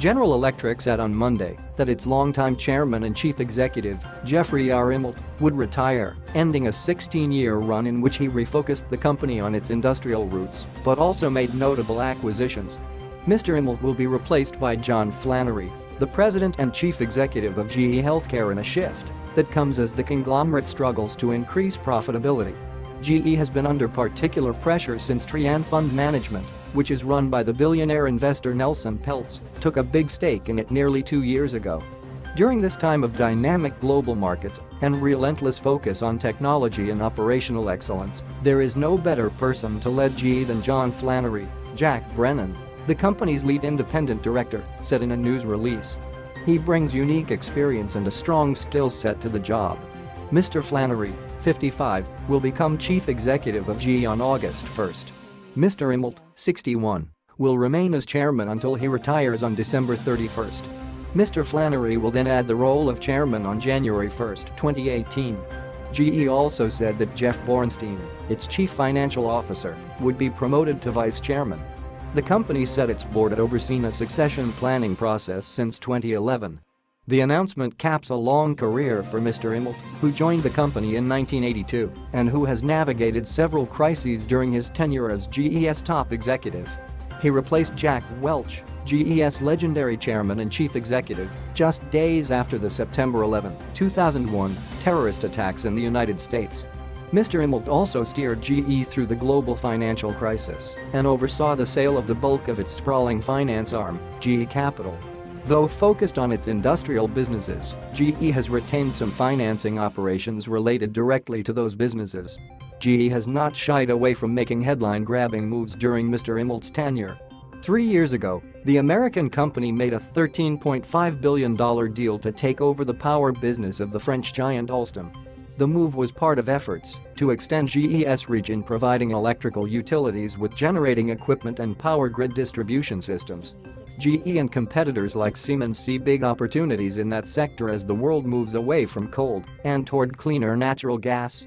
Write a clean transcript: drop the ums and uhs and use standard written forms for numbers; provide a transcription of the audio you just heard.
General Electric said on Monday that its longtime chairman and chief executive, Jeffrey R. Immelt, would retire, ending a 16-year run in which he refocused the company on its industrial roots but also made notable acquisitions. Mr. Immelt will be replaced by John Flannery, the president and chief executive of GE Healthcare, in a shift that comes as the conglomerate struggles to increase profitability. GE has been under particular pressure since Trian Fund Management, which is run by the billionaire investor Nelson Peltz, took a big stake in it nearly 2 years ago. During this time of dynamic global markets and relentless focus on technology and operational excellence, there is no better person to lead GE than John Flannery, Jack Brennan, the company's lead independent director, said in a news release. He brings unique experience and a strong skill set to the job. Mr. Flannery, 55, will become chief executive of GE on August 1st. Mr. Immelt, 61, will remain as chairman until he retires on December 31st. Mr. Flannery will then add the role of chairman on January 1, 2018. GE also said that Jeff Bornstein, its chief financial officer, would be promoted to vice chairman. The company said its board had overseen a succession planning process since 2011. The announcement caps a long career for Mr. Immelt, who joined the company in 1982 and who has navigated several crises during his tenure as GE's top executive. He replaced Jack Welch, GE's legendary chairman and chief executive, just days after the September 11, 2001 terrorist attacks in the United States. Mr. Immelt also steered GE through the global financial crisis and oversaw the sale of the bulk of its sprawling finance arm, GE Capital. Though focused on its industrial businesses, GE has retained some financing operations related directly to those businesses. GE has not shied away from making headline-grabbing moves during Mr. Immelt's tenure. 3 years ago, the American company made a $13.5 billion deal to take over the power business of the French giant Alstom. The move was part of efforts to extend GE's reach in providing electrical utilities with generating equipment and power grid distribution systems. GE and competitors like Siemens see big opportunities in that sector as the world moves away from coal and toward cleaner natural gas.